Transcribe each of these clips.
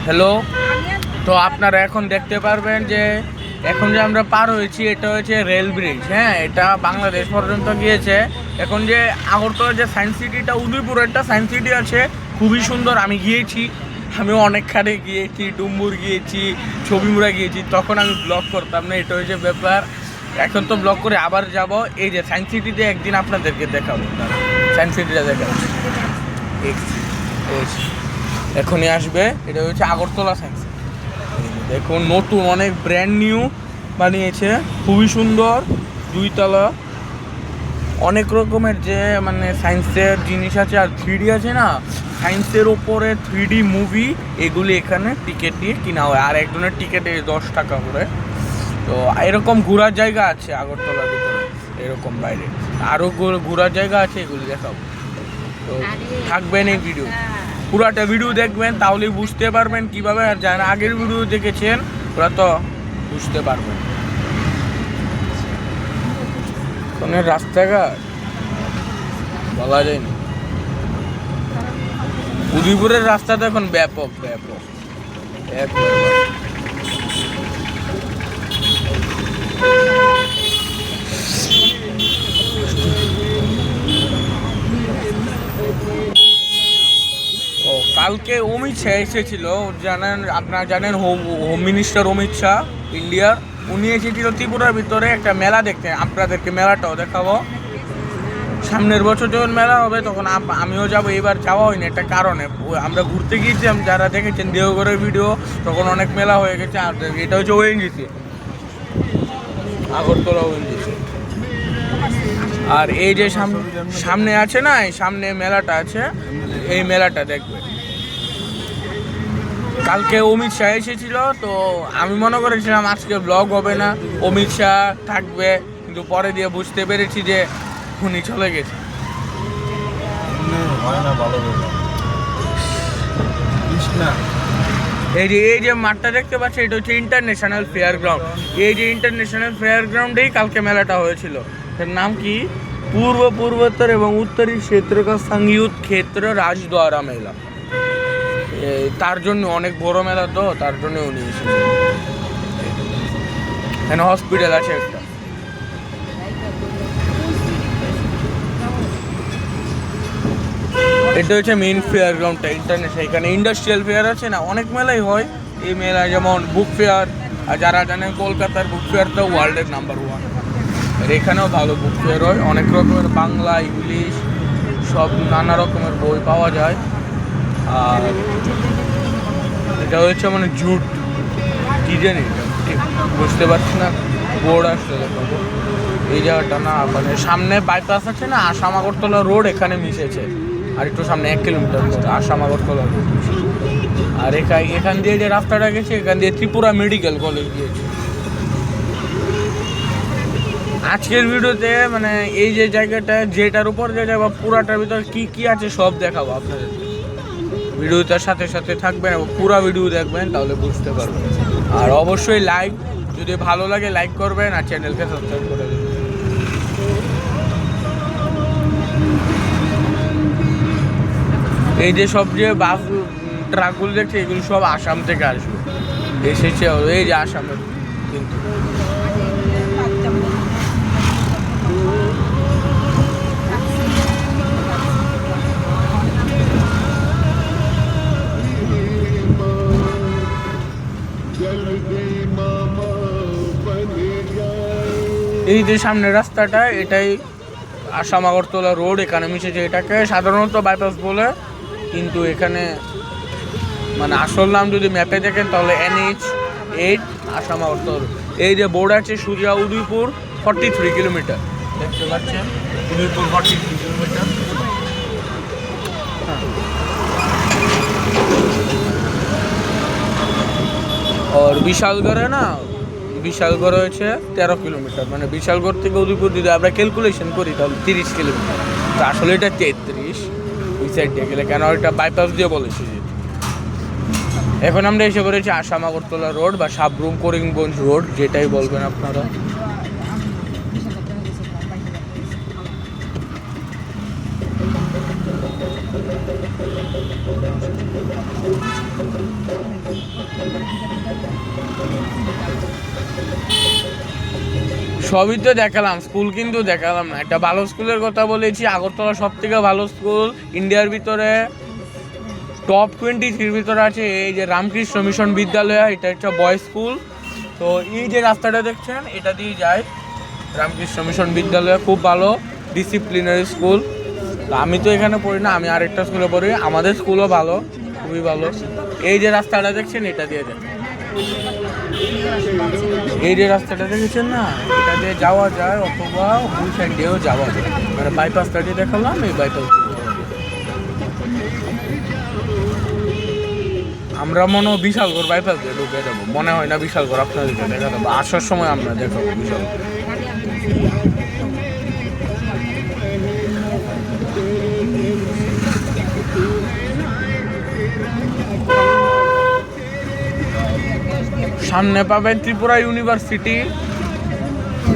Hello, তো আপনারা এখন দেখতে পারবেন যে এখন যে আমরা পার হয়েছি এটা হচ্ছে রেল ব্রিজ। হ্যাঁ, এটা বাংলাদেশ পর্যন্ত গিয়েছে। এখন যে আগরতলা যে সায়েন্স সিটিটা, উদয়পুরের একটা সায়েন্স সিটি আছে, খুবই সুন্দর। আমি গিয়েছি, আমি অনেকখানে গিয়েছি, ডুম্বুর গিয়েছি, ছবিমুড়া গিয়েছি। তখন আমি ব্লগ করতাম না, এটা হচ্ছে ব্যাপার। এখন তো ব্লগ করে আবার যাব। এই যে সায়েন্স সিটিতে একদিন আপনাদেরকে দেখাবো, সায়েন্স সিটিটা দেখাবো। এখনই আসবে। এটা হচ্ছে আগরতলা সায়েন্স সিটি। দেখুন, নতুন অনেক ব্র্যান্ড নিউ বানিয়েছে, খুবই সুন্দর। 2 তলা, অনেক রকমের যে মানে সায়েন্সের জিনিস আছে। আর 3D আছে না, সায়েন্সের ওপরে 3D মুভি, এগুলি এখানে টিকিট দিয়ে কিনা হয়। আর একজনের টিকিটে 10 টাকা করে। তো এরকম ঘোরার জায়গা আছে আগরতলার ভিতরে, এরকম বাইরে আরও ঘোরার জায়গা আছে, এগুলি দেখাবো। তো থাকবেন এই ভিডিও, পুরাটা ভিডিও দেখবেন, তাহলেই বুঝতে পারবেন কীভাবে। আর যারা আগের ভিডিও দেখেছেন ওরা তো বুঝতে পারবেন। কোনের রাস্তাঘাট বলা যায়নি। উদয়পুরের রাস্তা তো এখন ব্যাপক ব্যাপক কালকে অমিত শাহ এসেছিল, আপনারা জানেন হোম মিনিস্টার অমিত শাহ ইন্ডিয়ার। উনি এসেছিল ত্রিপুরার ভিতরে একটা মেলা দেখতে। আপনাদেরকে মেলাটাও দেখাবো। সামনের বছর যখন মেলা হবে তখন আমিও যাবো। এবার যাওয়া হয়নি একটা কারণে, আমরা ঘুরতে গিয়েছিলাম, যারা দেখেছেন দেওঘরের ভিডিও, তখন অনেক মেলা হয়ে গেছে। আর এটা হচ্ছে ওএনজিসি, আগরতলা ওএনজিসি। আর এই যে সামনে আছে না, এই সামনে মেলাটা আছে, এই মেলাটা দেখবে। কালকে অমিত শাহ এসেছিল, তো আমি মনে করেছিলাম আজকে ব্লগ হবে না, অমিত শাহ থাকবে, কিন্তু পরে দিয়ে বুঝতে পেরেছি যে উনি চলে গেছে। এই যে মাঠটা দেখতে পাচ্ছি, এটা হচ্ছে ইন্টারন্যাশনাল ফেয়ার গ্রাউন্ড। এই যে ইন্টারন্যাশনাল ফেয়ার গ্রাউন্ডেই কালকে মেলাটা হয়েছিল। এর নাম কি? पूर्वोत्तर এবং उत्तरी क्षेत्र का संयुक्त क्षेत्र राजद्वारा मेला। তার জন্য অনেক বড় মেলা, তো তার জন্য উনি এসেছেন। এখানে হসপিটাল আছে একটা। এটা হচ্ছে মেইন ফেয়ার গ্রাউন্ডটা ইন্টারন্যাশনাল। এখানে ইন্ডাস্ট্রিয়াল ফেয়ার আছে না, অনেক মেলাই হয়। এই মেলা যেমন বুক ফেয়ার, আর যারা জানেন কলকাতার বুক ফেয়ার তো ওয়ার্ল্ডের নাম্বার 1। আর এখানেও ভালো বুক ফেয়ার হয়, অনেক রকমের বাংলা, ইংলিশ সব নানা রকমের বই পাওয়া যায়। আর এটা হচ্ছে মানে জুট, কি জানি ঠিক বুঝতে পারছি না, বোর্ড আসছে দেখাবো। এই জায়গাটা না, মানে সামনে বাইপাস আছে না, আসাম আগরতলা রোড, এখানে মিশেছে। আর একটু সামনে 1 কিলোমিটার পরে আসাম আগরতলা রোড। আর এখান দিয়ে যে রাস্তাটা গেছে, এখান দিয়ে ত্রিপুরা মেডিকেল কলেজ গিয়েছে। আজকের ভিডিওতে মানে এই যে জায়গাটা, যেটার উপর যে যাবো, পুরাটার ভিতরে কি কি আছে সব দেখাবো আপনাদের। ভিডিওটার সাথে সাথে থাকবেন এবং পুরো ভিডিও দেখবেন, তাহলে বুঝতে পারবেন। আর অবশ্যই লাইক, যদি ভালো লাগে লাইক করবেন, আর চ্যানেলকে সাবস্ক্রাইব করে দেবেন। এই যে সব যে বাস ট্রাকগুলো দেখছে, এগুলো সব আসাম থেকে আসবে, এসেছে এই যে আসামের। কিন্তু এই যে সামনের রাস্তাটা, এটাই আসাম আগরতলা রোড, এখানে মিশেছে। এটাকে সাধারণত বাইপাস বলে, কিন্তু এখানে মানে আসল নাম যদি ম্যাপে দেখেন তাহলে NH8 আসাম আগরতলা। এই যে বোর্ড আছে সুজা উদয়পুর 43 কিলোমিটার, দেখতে পাচ্ছেন উদয়পুর 43 কিলোমিটার। আর বিশালগড়ে না, বিশালগড় হয়েছে 13 কিলোমিটার। মানে বিশালগড় থেকে উদয়পুর যদি আমরা ক্যালকুলেশন করি তাহলে 30 কিলোমিটার। তো আসলে এটা 33 ওই সাইড দিয়ে গেলে, কেন এটা বাইপাস দিয়ে বলেছি। এখন আমরা এসে পড়েছি আসাম আগরতলা রোড বা সাবরুম করিমগঞ্জ রোড, যেটাই বলবেন আপনারা। সবই তো দেখালাম, স্কুল কিন্তু দেখালাম না। একটা ভালো স্কুলের কথা বলেছি, আগরতলা সব থেকে ভালো স্কুল ইন্ডিয়ার ভিতরে, টপ 23 ভিতরে আছে এই যে রামকৃষ্ণ মিশন বিদ্যালয়। এটা একটা বয়েজ স্কুল। তো এই যে রাস্তাটা দেখছেন এটা দিয়ে যায় রামকৃষ্ণ মিশন বিদ্যালয়, খুব ভালো ডিসিপ্লিনারি স্কুল। তো আমি তো এখানে পড়ি না, আমি আরেকটা স্কুলে পড়ি। আমাদের স্কুলও ভালো, খুবই ভালো। এই যে রাস্তাটা দেখছেন এটা দিয়ে যায়, এই যে রাস্তাটা দেখেছেন না, এটা দিয়ে যাওয়া যায়, অথবা ওই সাইড দিয়েও যাওয়া যায়। মানে বাইপাসটা দিয়ে দেখালাম, এই বাইপাস আমরা মনে হয় বিশালগড় বাইপাস দিয়ে ঢুকে যাবো, মনে হয় না বিশালগড় আপনাদেরকে দেখা দেবো, আসার সময় আমরা দেখাবো বিশালগড়। সামনে পাবেন ত্রিপুরা ইউনিভার্সিটি,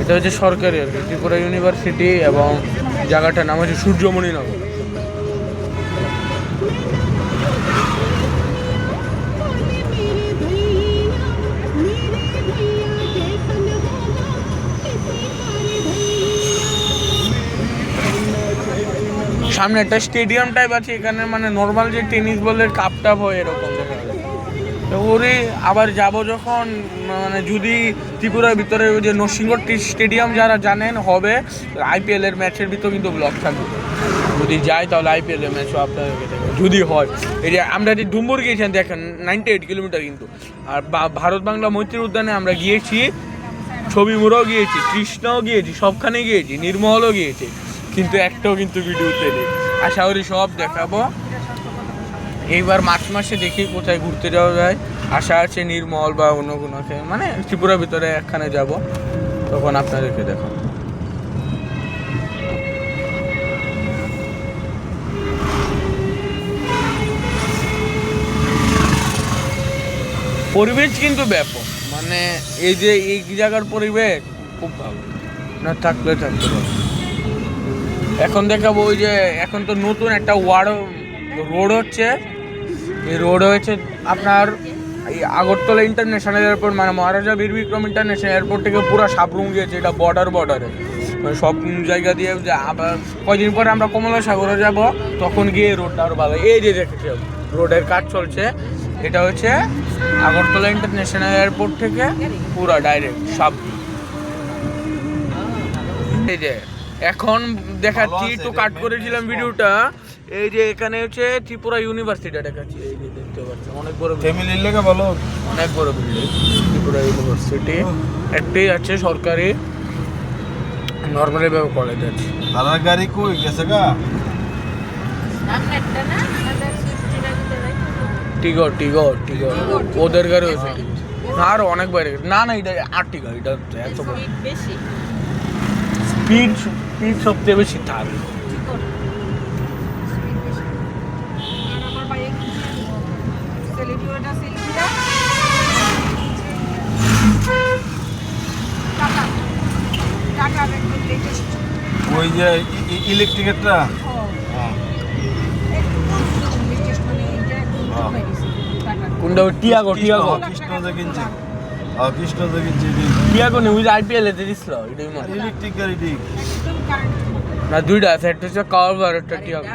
এটা হচ্ছে সরকারি আর কি, ত্রিপুরা ইউনিভার্সিটি, এবং জায়গাটার নাম হচ্ছে সূর্যমণিনগর। সামনে একটা স্টেডিয়াম টাইপ আছে, এখানে মানে নর্মাল যে টেনিস বলের কাপ টাপ হয় এরকম দেখা যায়। তো ওরে আবার যাব যখন, মানে যদি ত্রিপুরার ভিতরে ওই যে নরসিংগড় স্টেডিয়াম যারা জানেন হবে, IPL এর ম্যাচের ভিতরে কিন্তু ব্লগ থাকবে। যদি যাই তাহলে IPL এর ম্যাচও আপনাদেরকে দেখবেন যদি হয়। এই যে আমরা যে ডুম্বুর গিয়েছেন দেখেন 98 কিলোমিটার কিন্তু। আর ভারত বাংলা মৈত্রী উদ্যানে আমরা গিয়েছি, ছবি মুড়াও গিয়েছি, কৃষ্ণও গিয়েছি, সবখানে গিয়েছি, নির্মলও গিয়েছি, কিন্তু একটাও কিন্তু ভিডিওতে নেই। আশা করি সব দেখাবো। এইবার মার্চ মাসে দেখি কোথায় ঘুরতে যাওয়া যায়। আশা আছে নির্মল বা অন্য কোনো, মানে ত্রিপুরার ভিতরে একখানে যাব, তখন আপনাদেরকে দেখাবো। পরিবেশ কিন্তু ব্যাপক, মানে এই যে এই জায়গার পরিবেশ খুব ভালো, না থাকলে থাকতে পারে। এখন দেখাবো ওই যে এখন তো নতুন একটা রোড হচ্ছে, এই রোড হয়েছে আপনার এই আগরতলা ইন্টারন্যাশনাল এয়ারপোর্ট, মানে মহারাজা বীর বিক্রম ইন্টারন্যাশনাল এয়ারপোর্ট থেকে পুরো সাবরুম গিয়েছে, এটা বর্ডারে সব জায়গা দিয়ে। আবার কয়দিন পরে আমরা কমলা সাগরে যাব, তখন গিয়ে রোডটা আরও ভালো। এই যে দেখেছি রোডের কাজ চলছে, এটা হচ্ছে আগরতলা ইন্টারন্যাশনাল এয়ারপোর্ট থেকে পুরা ডাইরেক্ট সব। এই যে এখন দেখাচ্ছি, একটু কাট করেছিলাম ভিডিওটা। এই যে এখানে হচ্ছে ত্রিপুরা ইউনিভার্সিটি দেখাচ্ছি, এই যে দেখতে পাচ্ছেন অনেক বড় ফ্যামিলির লেখা ভালো, অনেক বড় বিল্ডিং ত্রিপুরা ইউনিভার্সিটি। একটাই আছে সরকারি, নর্মালি ভাবে কলেজ আছে। দাদার গাড়ি কই গেছে গা? টিগর ওদের গাড়ি হয়েছে, আর অনেক বাইরে। না এটা 8টি গাড়ি, এটা এত বড় স্পিড সবচেয়ে বেশি থাক। ওই যে ইলেকট্রিকেরটা কোনটা? টিয়াগো কৃষ্ণ কিনছে, কৃষ্ণ কিনছে টিয়াগো নেই, ওই IPL এতে দিছিল এটাই মনে। ইলেকট্রিক গাড়ি ঠিক না, দুইটা আছে, একটা হচ্ছে কার্ভ আর একটা টিয়াগো।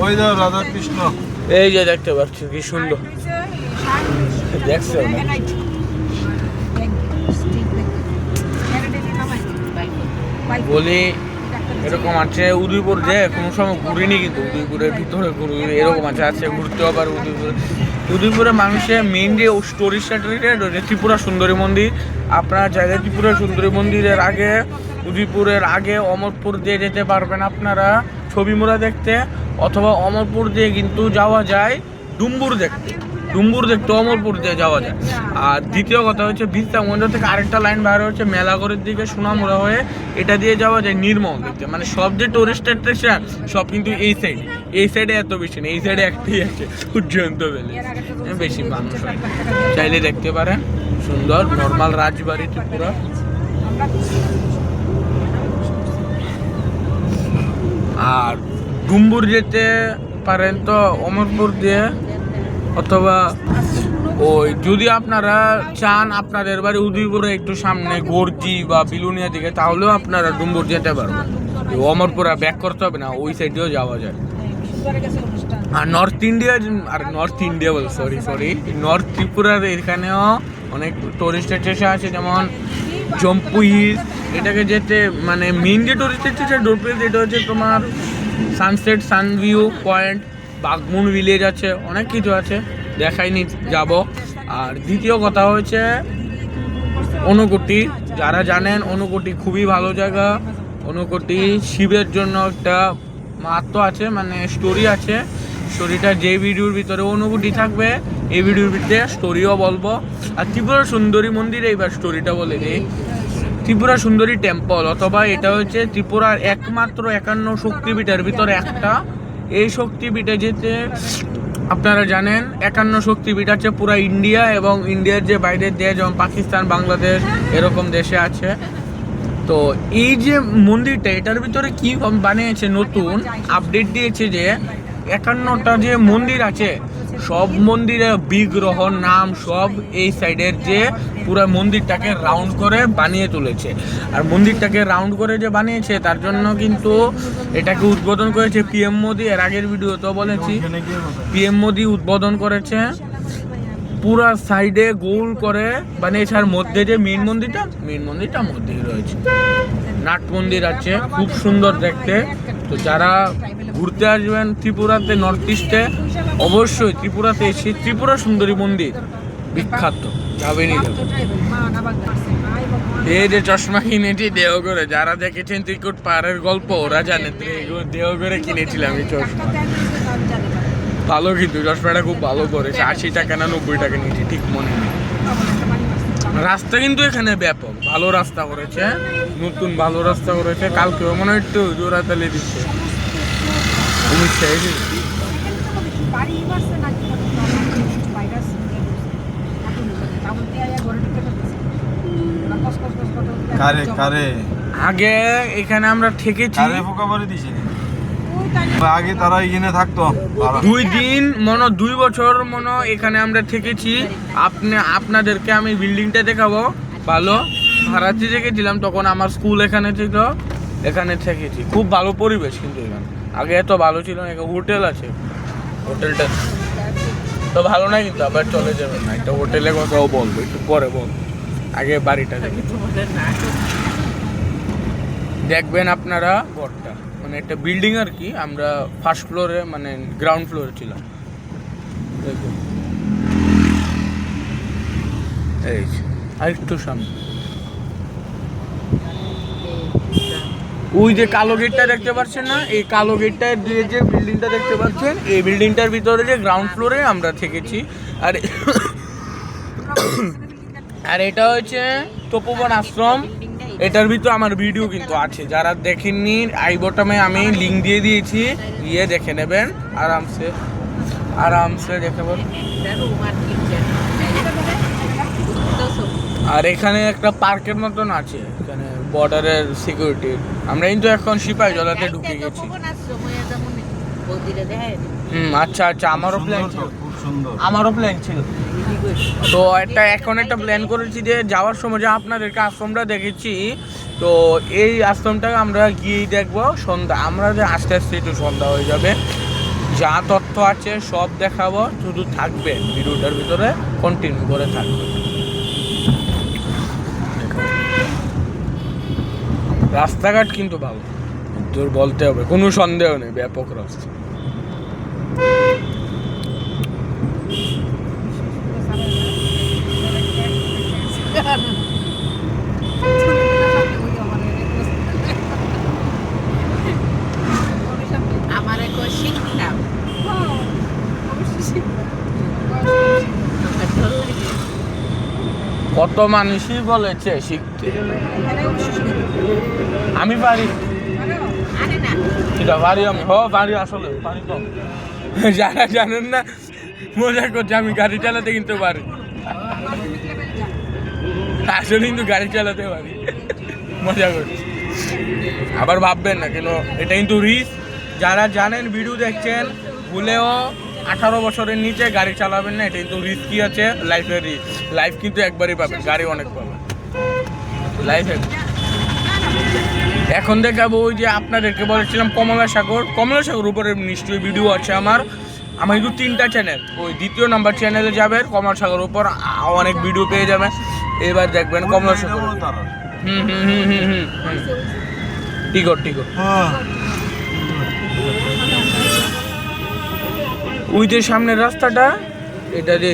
ওই দাও রাধা কৃষ্ণ, এই যে দেখতে পাচ্ছি কি সুন্দর দেখছো না? বলি এরকম আছে উদয়পুর, যে কোনো সময় ঘুরিনি কিন্তু উদয়পুরের ভিতরে ঘুরি, এরকম আছে ঘুরতেও পারে উদয়পুরে মানুষের মেইন যে স্টোরি ত্রিপুরা সুন্দরী মন্দির। আপনার জায়গায় ত্রিপুরা সুন্দরী মন্দিরের আগে, উদয়পুরের আগে অমরপুর দিয়ে যেতে পারবেন আপনারা ছবি মোড়া দেখতে, অথবা অমরপুর দিয়ে কিন্তু যাওয়া যায় ডুম্বুর দেখতে। ডুম্বুর দেখতে অমরপুর দিয়ে যাওয়া যায়। আর দ্বিতীয় কথা হচ্ছে বিস্তাগঞ্জ থেকে আরেকটা লাইন বাইরে হচ্ছে মেলাগড়ের দিকে সোনামুড়া হয়ে এটা দিয়ে যাওয়া যায় নির্মল দেখতে। মানে সব যে টুরিস্ট অ্যাট্রাকশন সব কিন্তু এই সাইডে এত বেশি নেই, এই সাইডে একটাই আছে উজ্জয়ন্ত ভ্যালি, বেশি মানুষ হয়। চাইলে দেখতে পারেন, সুন্দর নর্মাল রাজবাড়ি ত্রিপুরা। আর ডুম্বুর যেতে পারেন তো অমরপুর দিয়ে, অথবা ওই যদি আপনারা চান আপনাদের বাড়ি উদয়পুরে একটু সামনে গর্জি বা বিলুনিয়া দিকে, তাহলেও আপনারা ডুম্বুর যেতে পারবেন। অমরপুরা ব্যাক করতে হবে না, ওই সাইডেও যাওয়া যায়। আর নর্থ ত্রিপুরার এখানেও অনেক টুরিস্ট স্টেশন আছে, যেমন জম্পু হিলস। এটাকে যেতে মানে মেইন যে টুরিস্ট স্টেশন ডোরপ্লেস, এটা হচ্ছে তোমার সানসেট সানভিউ পয়েন্ট, বাগমুন ভিলেজ আছে, অনেক কিছু আছে, দেখাইনি যাব। আর দ্বিতীয় কথা হচ্ছে অনুকুটি। যারা জানেন অনুকুটি খুবই ভালো জায়গা। অনুকুটি শিবের জন্য একটা মাহাত্ম আছে, মানে স্টোরি আছে। স্টোরিটা যে ভিডিওর ভিতরে অনুকুটি থাকবে, এই ভিডিওর ভিতরে স্টোরিও বলবো। আর ত্রিপুরা সুন্দরী মন্দিরে এইবার স্টোরিটা বলে দিই। ত্রিপুরা সুন্দরী টেম্পল, অথবা এটা হচ্ছে ত্রিপুরার একমাত্র 51 শক্তিপীঠের ভিতরে একটা। এই শক্তিপীঠে যেতে আপনারা জানেন 51 শক্তিপীঠ আছে পুরো ইন্ডিয়া, এবং ইন্ডিয়ার যে বাইরের দেশ যেমন পাকিস্তান, বাংলাদেশ এরকম দেশে আছে। তো এই যে মন্দিরটা, এটার ভিতরে কি বানিয়েছে, নতুন আপডেট দিয়েছে যে 51টা যে মন্দির আছে সব মন্দিরের বিগ্রহ নাম সব এই সাইডের যে পুরো মন্দিরটাকে রাউন্ড করে বানিয়ে তুলেছে। আর মন্দিরটাকে রাউন্ড করে যে বানিয়েছে তার জন্য কিন্তু এটাকে উদ্বোধন করেছে পিএম মোদি। এর আগের ভিডিওতেও বলেছি, পিএম মোদি উদ্বোধন করেছে। পুরা সাইডে গোল করে বানিয়েছে। আর মধ্যে যে মেইন মন্দিরটা মধ্যেই রয়েছে। নাট মন্দির আছে, খুব সুন্দর দেখতে। তো যারা ঘুরতে আসবেন ত্রিপুরাতে, নর্থ ইস্টে, অবশ্যই ত্রিপুরাতে এসে ত্রিপুরা সুন্দরী মন্দির বিখ্যাত, যাবেনই যাবেন। এই যে চশমা কিনেছি দেওঘরে, যারা দেখেছেন ত্রিকুট পাহাড়ের গল্প ওরা জানে দেওঘরে কিনেছিলাম এই চশমা। ভালো, কিন্তু চশমাটা খুব ভালো করেছে। 80 টাকা না 90 টাকা নিয়েছি, ঠিক মনে নেই। রাস্তা কিন্তু এখানে ব্যাপক ভালো রাস্তা করেছে, নতুন ভালো রাস্তা করেছে। কালকেও মনে হয় একটু জোড়াতালি দিচ্ছে। আগে এখানে আমরা থেকেছি, আগে তারা এখানে থাকতো 2 দিন 2 বছর এখানে আমরা থেকেছি। আপনাদেরকে আমি বিল্ডিংটা দেখাবো। ভালো ভাড়াতে থেকেছিলাম, তখন আমার স্কুল এখানে ছিল, এখানে থেকেছি। খুব ভালো পরিবেশ, কিন্তু এখানে আগে এত ভালো ছিল না। হোটেল আছে, হোটেলটা তো ভালো না, কিন্তু আবার চলে যাবেন না। একটা হোটেলের কথাও বলবো একটু পরে, আগে বাড়িটা দেখবেন আপনারা। ঘরটা মানে একটা বিল্ডিং আর কি, আমরা ফার্স্ট ফ্লোরে মানে গ্রাউন্ড ফ্লোরে ছিলাম। দেখুন এই আর একটু সামনে ওই যে কালো গেটটা দেখতে পাচ্ছেন না, এই কালো গেটটা দিয়ে যে বিল্ডিংটা দেখতে পাচ্ছেন, এই বিল্ডিংটার ভিতরে যে গ্রাউন্ড ফ্লোরে আমরা থেকেছি। আর এটা হচ্ছে তপোবন আশ্রম। এটার ভিতরে আমার ভিডিও কিন্তু আছে, যারা দেখেননি আই বটমে আমি লিঙ্ক দিয়ে দিয়েছি, গিয়ে দেখে নেবেন আরামসে দেখে পাবেন। আর এখানে একটা পার্কের মতন আছে, এখানে বর্ডারের সিকিউরিটি। আমরা কিন্তু এখন সিপাহী জলাতে ঢুকে গেছি। আচ্ছা আমারও প্ল্যান ছিল। তো এখন একটা প্ল্যান করেছি যে যাওয়ার সময় যে আপনাদেরকে আশ্রমটা দেখেছি, তো এই আশ্রমটাকে আমরা গিয়েই দেখবো সন্ধ্যা। আমরা যে আস্তে আস্তে একটু সন্ধ্যা হয়ে যাবে, যা তথ্য আছে সব দেখাবো। শুধু থাকবে ভিডিওটার ভিতরে, কন্টিনিউ করে থাকবে। রাস্তাঘাট কিন্তু ভালো, তোর বলতে হবে, কোনো সন্দেহ নেই, ব্যাপক রাস্তা। কত মানুষই বলেছে শিখতে, আমি পারি সেটা পারি, আমি পারি, আসলে পারি কম। যারা জানেন না মজা করছে, আমি গাড়ি চালাতে কিন্তু পারি, আসলে কিন্তু গাড়ি চালাতে পারি, মজা করছি। আবার ভাববেন না কেন, এটা কিন্তু রিস্ক। যারা জানেন ভিডিও দেখছেন, ভুলেও 18 বছরের নিচে গাড়ি চালাবেন না, এটা কিন্তু রিস্কি আছে, লাইফের রিস্ক। লাইফ কিন্তু একবারই পাবেন, গাড়ি অনেক পাবেন লাইফে। এখন দেখাবো ওই যে আপনাদেরকে বলেছিলাম কমলা সাগর উপরে নিশ্চয়ই ভিডিও আছে আমার কিন্তু 3টা চ্যানেল, ওই 2য় নাম্বার চ্যানেলে যাবেন, কমলা সাগর উপর অনেক ভিডিও পেয়ে যাবেন। এবার দেখবেন কমলা সাগর। তারা টিকট ওই যে সামনের রাস্তাটা, এটা যে